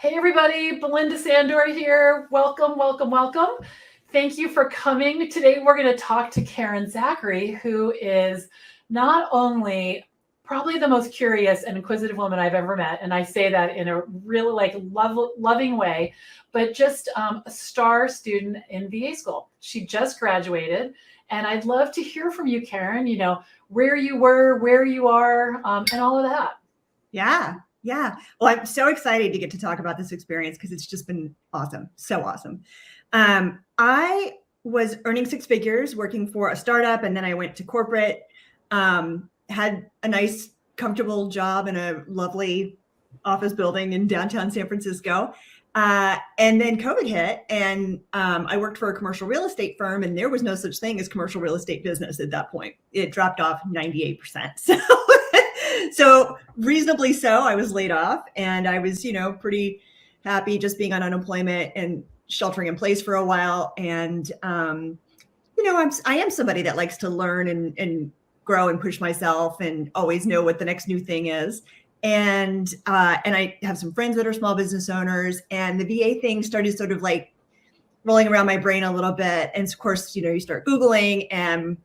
Hey everybody, Belinda Sandor here. Welcome, welcome, welcome. Thank you for coming. Today we're going to talk to Karen Zachary, who is not only probably the most curious and inquisitive woman I've ever met, and I say that in a really loving way, but just a star student in VA school. She just graduated, and I'd love to hear from you, Karen, where you were, where you are, and all of that. Yeah. Well, I'm so excited to get to talk about this experience because it's just been awesome. So awesome. I was earning six figures working for a startup, and then I went to corporate, had a nice, comfortable job in a lovely office building in downtown San Francisco. And then COVID hit, and I worked for a commercial real estate firm, and there was no such thing as commercial real estate business at that point. It dropped off 98%. So reasonably so, I was laid off, and I was, pretty happy just being on unemployment and sheltering in place for a while. And, I am somebody that likes to learn and grow and push myself and always know what the next new thing is. And I have some friends that are small business owners, and the VA thing started sort of like rolling around my brain a little bit. And of course, you start Googling, and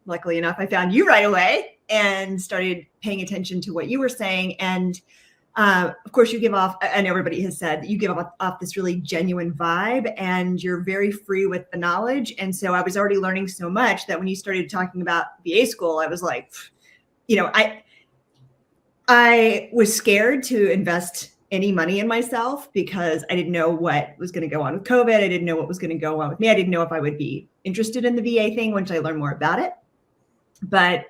luckily enough, I found you right away and started paying attention to what you were saying. And of course, you give off, and everybody has said, you give off this really genuine vibe, and you're very free with the knowledge. And so I was already learning so much that when you started talking about VA school, I was like, I was scared to invest any money in myself because I didn't know what was going to go on with COVID. I didn't know what was going to go on with me. I didn't know if I would be interested in the VA thing once I learned more about it. But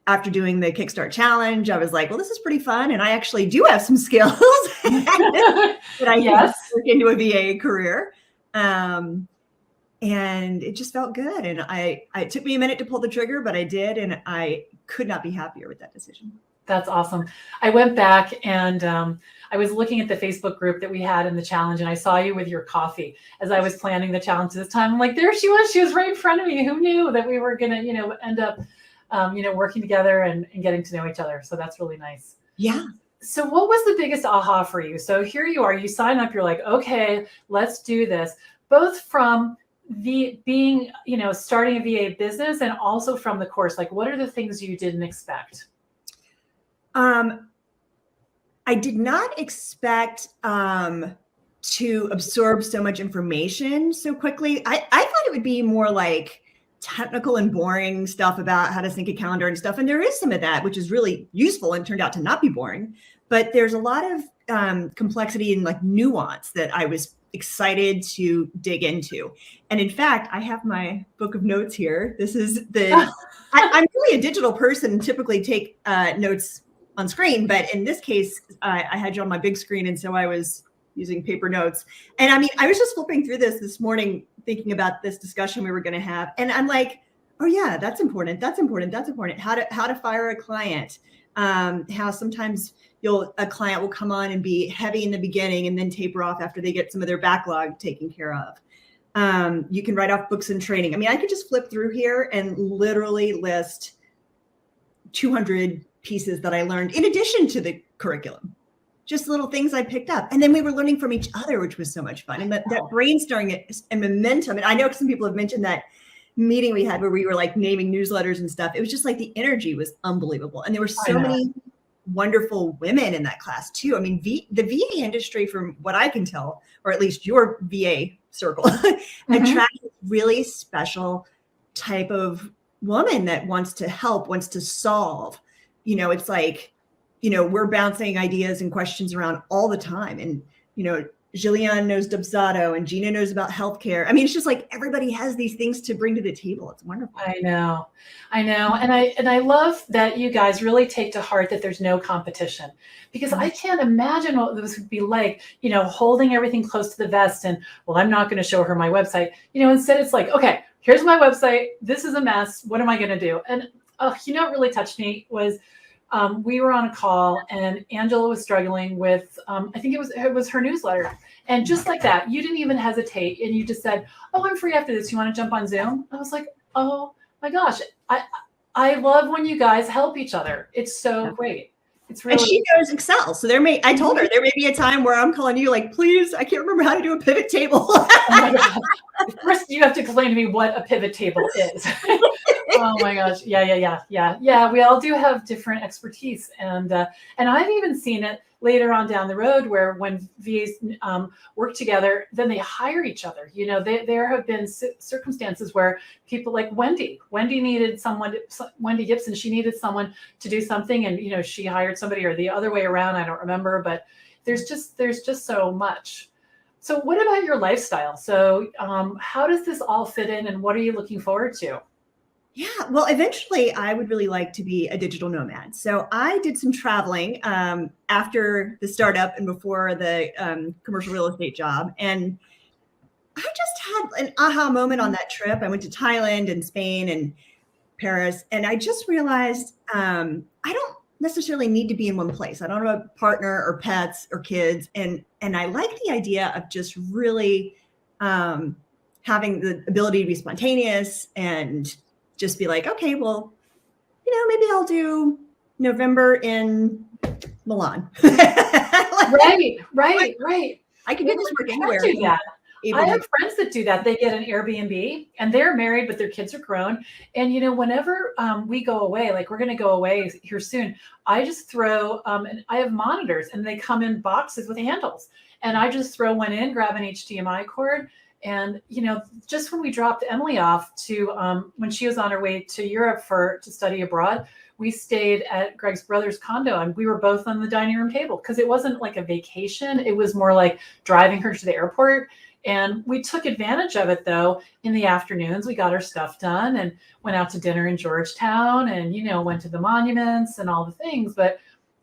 after doing the Kickstart Challenge, I was like, well, this is pretty fun. And I actually do have some skills that I can work into a VA career. And it just felt good. And it took me a minute to pull the trigger, but I did. And I could not be happier with that decision. That's awesome. I went back and I was looking at the Facebook group that we had in the challenge, and I saw you with your coffee as I was planning the challenge this time. I'm like, there she was. She was right in front of me. Who knew that we were going to, end up, working together and getting to know each other. So that's really nice. Yeah. So what was the biggest aha for you? So here you are, you sign up, you're like, okay, let's do this. Both from being, starting a VA business and also from the course. Like, what are the things you didn't expect? I did not expect to absorb so much information so quickly. I thought it would be more like technical and boring stuff about how to sync a calendar and stuff. And there is some of that, which is really useful and turned out to not be boring. But there's a lot of complexity and like nuance that I was excited to dig into. And in fact, I have my book of notes here. This is I'm really a digital person and typically take notes on screen, but in this case, I had you on my big screen, and so I was using paper notes. And I mean, I was just flipping through this morning, thinking about this discussion we were going to have, and I'm like, oh yeah, that's important. That's important. That's important. How to fire a client. How sometimes a client will come on and be heavy in the beginning and then taper off after they get some of their backlog taken care of. You can write off books and training. I mean, I could just flip through here and literally list 200 pieces that I learned in addition to the curriculum, just little things I picked up. And then we were learning from each other, which was so much fun. And that brainstorming and momentum. And I know some people have mentioned that meeting we had where we were like naming newsletters and stuff. It was just like the energy was unbelievable. And there were so many wonderful women in that class too. I mean, the VA industry, from what I can tell, or at least your VA circle, attracts a really special type of woman that wants to help, wants to solve. It's like, we're bouncing ideas and questions around all the time. And, Jillian knows Dubsado and Gina knows about healthcare. I mean, it's just like everybody has these things to bring to the table. It's wonderful. I know. And I love that you guys really take to heart that there's no competition, because I can't imagine what this would be like, holding everything close to the vest and, well, I'm not going to show her my website. Instead it's like, okay, here's my website. This is a mess. What am I going to do? And what really touched me was we were on a call and Angela was struggling with, I think it was her newsletter. And just like that, you didn't even hesitate. And you just said, oh, I'm free after this. You want to jump on Zoom? I was like, oh my gosh. I love when you guys help each other. It's so great. It's And really, she knows Excel. So I told her there may be a time where I'm calling you like, please, I can't remember how to do a pivot table. oh my God. First, you have to explain to me what a pivot table is. Oh my gosh. Yeah. We all do have different expertise. And I've even seen it later on down the road where when VAs work together, then they hire each other. There have been circumstances where people like Wendy needed Wendy Gibson, she needed someone to do something. And, she hired somebody, or the other way around. I don't remember, but there's just so much. So what about your lifestyle? So how does this all fit in, and what are you looking forward to? Yeah, well, eventually I would really like to be a digital nomad. So I did some traveling after the startup and before the commercial real estate job. And I just had an aha moment on that trip. I went to Thailand and Spain and Paris, and I just realized I don't necessarily need to be in one place. I don't have a partner or pets or kids. And I like the idea of just really having the ability to be spontaneous and just be like, okay, well, maybe I'll do November in Milan. Right. I can do this work anywhere. Do that. I have friends that do that. They get an Airbnb and they're married, but their kids are grown. And, whenever we go away, like we're going to go away here soon, I just throw, and I have monitors and they come in boxes with handles. And I just throw one in, grab an HDMI cord. And, just when we dropped Emily off to when she was on her way to Europe to study abroad, we stayed at Greg's brother's condo and we were both on the dining room table because it wasn't like a vacation. It was more like driving her to the airport. And we took advantage of it, though. In the afternoons, we got our stuff done and went out to dinner in Georgetown and, went to the monuments and all the things. But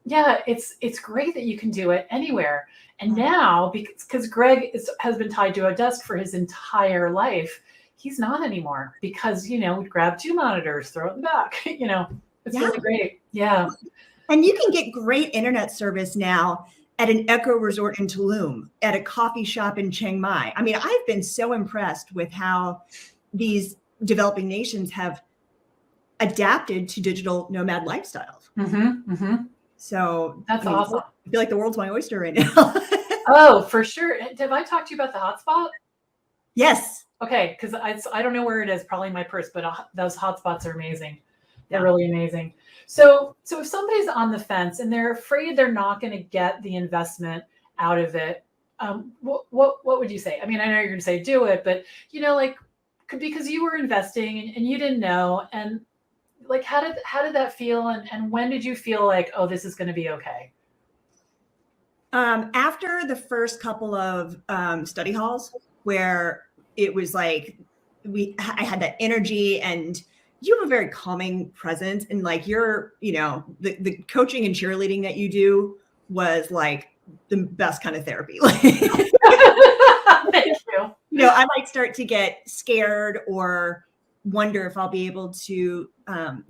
yeah, it's great that you can do it anywhere. And now, because Greg has been tied to a desk for his entire life, he's not anymore because, we'd grab 2 monitors, throw it in the back. It's really great. Yeah. And you can get great internet service now at an eco resort in Tulum, at a coffee shop in Chiang Mai. I mean, I've been so impressed with how these developing nations have adapted to digital nomad lifestyles. So that's awesome. I feel like the world's my oyster right now. Oh, for sure. Did I talk to you about the hotspot? Yes. Okay, because I don't know where it is, probably in my purse, but those hotspots are amazing. They're really amazing. So if somebody's on the fence and they're afraid they're not going to get the investment out of it, what would you say? I mean, I know you're going to say do it, but because you were investing and you didn't know, and like how did that feel, and when did you feel like, oh, this is going to be okay? After the first couple of study halls where it was like I had that energy, and you have a very calming presence, and like the coaching and cheerleading that you do was like the best kind of therapy. Thank you. I might start to get scared or wonder if I'll be able to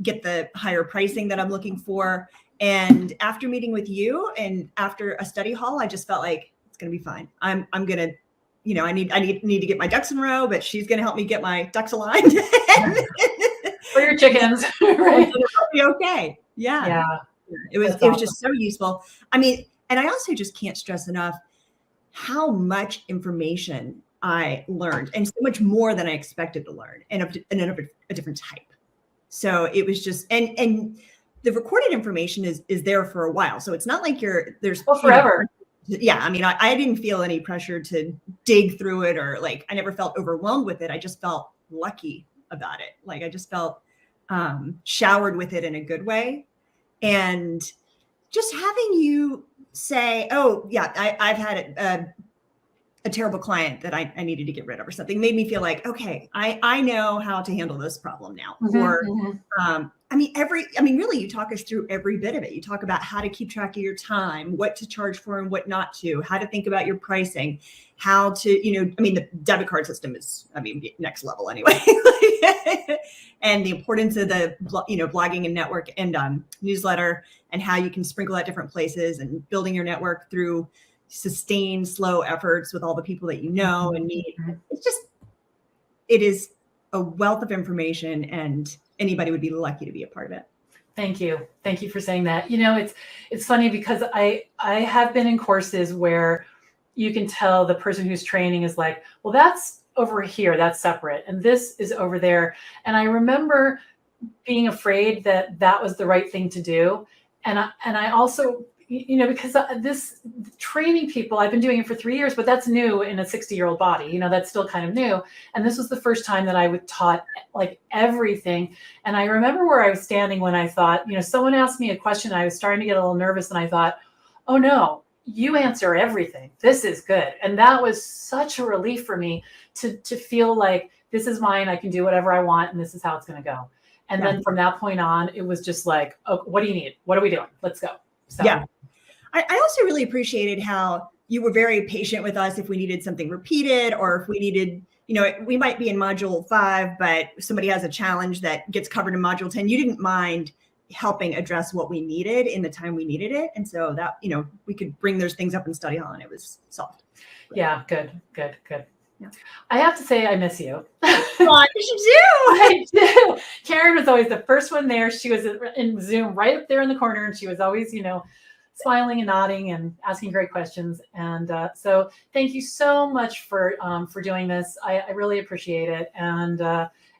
get the higher pricing that I'm looking for. And after meeting with you and after a study hall, I just felt like it's going to be fine. I'm going to, I need to get my ducks in a row, but she's going to help me get my ducks aligned. For your chickens, right? It'll be okay. Yeah. It was just so useful. I mean, and I also just can't stress enough how much information I learned, and so much more than I expected to learn, and of a different type. So it was just, and the recorded information is there for a while. So it's not like there's forever. I mean, I didn't feel any pressure to dig through it, or like, I never felt overwhelmed with it. I just felt lucky about it. Like I just felt showered with it in a good way. And just having you say, oh yeah, I've had a terrible client that I needed to get rid of or something, made me feel like, okay, I know how to handle this problem now. Really, you talk us through every bit of it. You talk about how to keep track of your time, what to charge for and what not to, how to think about your pricing, how to, the debit card system is, next level anyway. And the importance of the, blogging and network and newsletter, and how you can sprinkle at different places, and building your network through sustained slow efforts with all the people that you know and meet. It is a wealth of information, and anybody would be lucky to be a part of it. Thank you. Thank you for saying that. You know, it's funny because I have been in courses where you can tell the person who's training is like, well, that's over here, that's separate, and this is over there. And I remember being afraid that that was the right thing to do. And I also, you know, because this training people, I've been doing it for 3 years, but that's new in a 60-year-old body. You know, that's still kind of new. And this was the first time that I would taught like everything. And I remember where I was standing when I thought, you know, someone asked me a question. I was starting to get a little nervous, and I thought, oh no, you answer everything. This is good. And that was such a relief for me to feel like this is mine. I can do whatever I want, and this is how it's going to go. And Yeah. then from that point on, it was just like, oh, what do you need? What are we doing? Let's go. So, Yeah. I also really appreciated how you were very patient with us if we needed something repeated, or if we needed, you know, we might be in module 5, but somebody has a challenge that gets covered in module 10. You didn't mind helping address what we needed in the time we needed it. And so that, you know, we could bring those things up in study hall and it was solved. yeah, good. Yeah. I have to say, I miss you. What did you do? I do. Karen was always the first one there. She was in Zoom right up there in the corner, and she was always, you know, smiling and nodding and asking great questions. And so thank you so much for doing this. I really appreciate it. And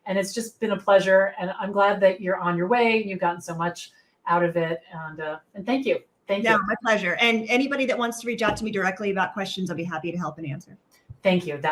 it's just been a pleasure. And I'm glad that you're on your way. You've gotten so much out of it. And thank you. Thank Yeah, you. my pleasure. And anybody that wants to reach out to me directly about questions, I'll be happy to help and answer. Thank you. That